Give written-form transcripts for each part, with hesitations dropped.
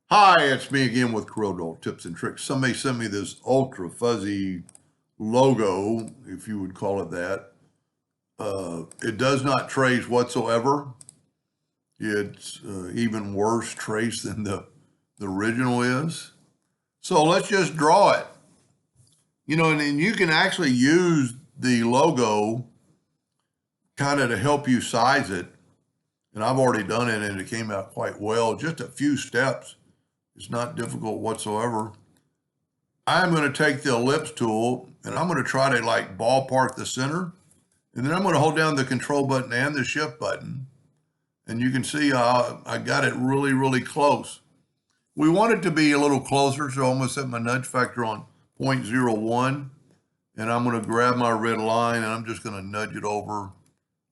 Hi, it's me again with Corel tips and tricks. Somebody sent me this ultra fuzzy logo, if you would call it that. It does not trace whatsoever. It's even worse trace than the original is. So let's just draw it. And you can actually use the logo kind of to help you size it. And I've already done it and it came out quite well. Just a few steps. It's not difficult whatsoever. I'm going to take the ellipse tool and I'm going to try to like ballpark the center. And then I'm going to hold down the control button and the shift button. And you can see I got it really, really close. We want it to be a little closer, so I'm going to set my nudge factor on 0.01. And I'm going to grab my red line and I'm just going to nudge it over.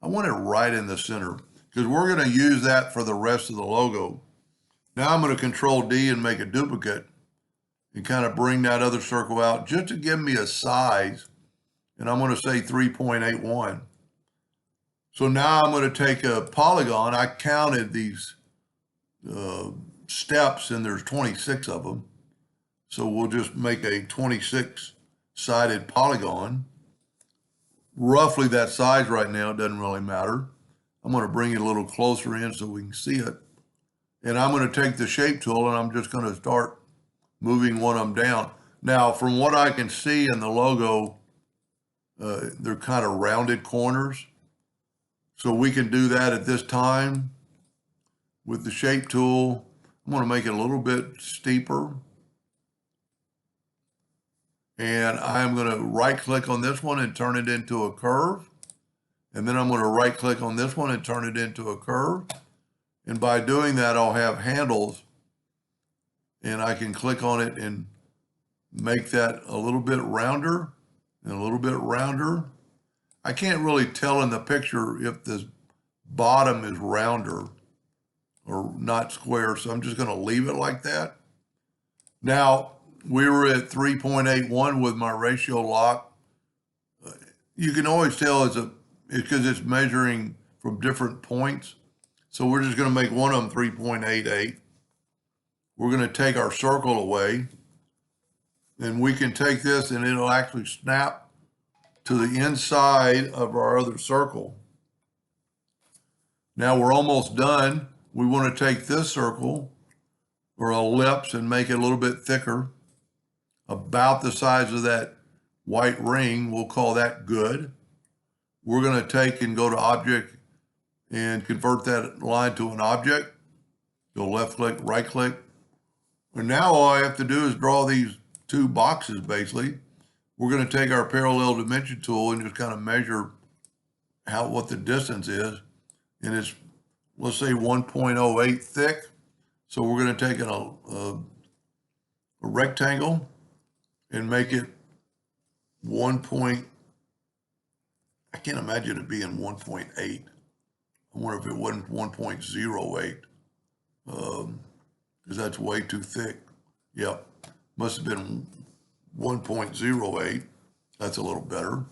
I want it right in the center because we're going to use that for the rest of the logo. Now I'm going to control D and make a duplicate and kind of bring that other circle out just to give me a size. And I'm going to say 3.81. So now I'm going to take a polygon. I counted these steps and there's 26 of them. So we'll just make a 26-sided polygon. Roughly that size right now, it doesn't really matter. I'm going to bring it a little closer in so we can see it. And I'm going to take the shape tool and I'm just going to start moving one of them down. Now, from what I can see in the logo, they're kind of rounded corners. So we can do that at this time with the shape tool. I'm going to make it a little bit steeper. And I'm going to right click on this one and turn it into a curve. And then I'm going to right click on this one and turn it into a curve. And by doing that, I'll have handles and I can click on it and make that a little bit rounder and a little bit rounder. I can't really tell in the picture if this bottom is rounder or not square, so I'm just going to leave it like that. Now, we were at 3.81 with my ratio lock. You can always tell it's because it's measuring from different points. So we're just going to make one of them 3.88. We're going to take our circle away and we can take this and it'll actually snap to the inside of our other circle. Now we're almost done. We want to take this circle or ellipse and make it a little bit thicker, about the size of that white ring. We'll call that good. We're going to take and go to object and convert that line to an object. Go left click, right click. And now all I have to do is draw these two boxes basically. We're going to take our parallel dimension tool and just kind of measure what the distance is. And it's, let's say 1.08 thick. So we're going to take a rectangle and make it I can't imagine it being 1.8. I wonder if it wasn't 1.08, because that's way too thick. Yep, must have been 1.08. That's a little better.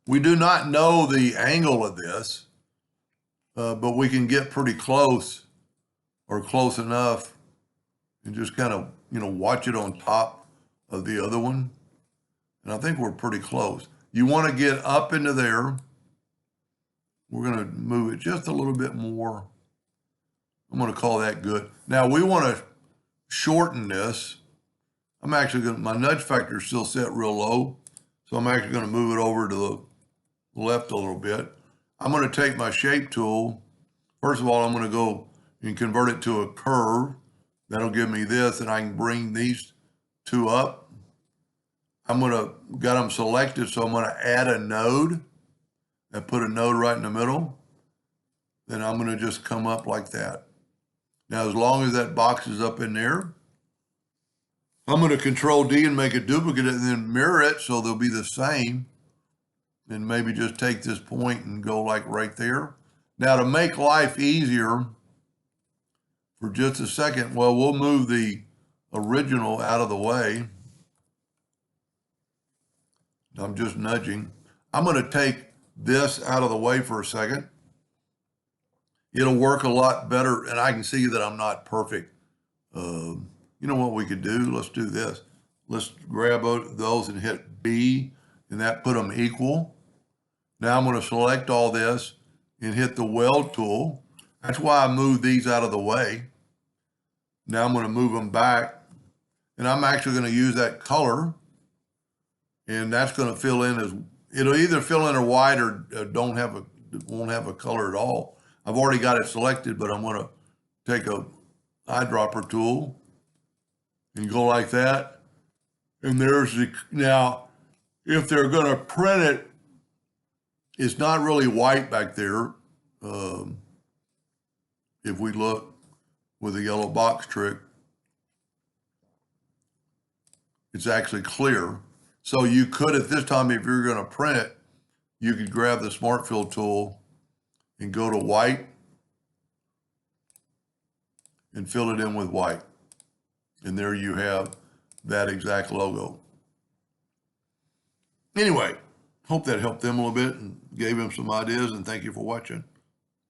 We do not know the angle of this, but we can get pretty close or close enough and just kind of, watch it on top of the other one. And I think we're pretty close. You want to get up into there. We're going to move it just a little bit more. I'm going to call that good. Now we want to shorten this. I'm actually going to, my nudge factor is still set real low. So I'm actually going to move it over to the left a little bit. I'm going to take my shape tool. First of all, I'm going to go and convert it to a curve. That'll give me this, and I can bring these two up. I'm going to got them selected, so I'm going to add a node and put a node right in the middle. Then I'm going to just come up like that. Now, as long as that box is up in there, I'm going to control D and make a duplicate and then mirror it so they'll be the same. And maybe just take this point and go like right there. Now, to make life easier for just a second, well, we'll move the original out of the way. I'm just nudging. I'm going to take this out of the way for a second. It'll work a lot better, and I can see that I'm not perfect You know what we could do? Let's do this. Let's grab those and hit B, and that put them equal. Now I'm going to select all this and hit the weld tool. That's why I moved these out of the way. Now I'm going to move them back, and I'm actually going to use that color, and that's going to fill in as, it'll either fill in a white or won't have a color at all. I've already got it selected, but I'm going to take a eyedropper tool and go like that. And there's the, now, if they're going to print it, it's not really white back there. If we look with the yellow box trick, it's actually clear. So you could, at this time, if you're going to print it, you could grab the Smart Fill tool and go to white and fill it in with white. And there you have that exact logo. Anyway, hope that helped them a little bit and gave them some ideas, and thank you for watching.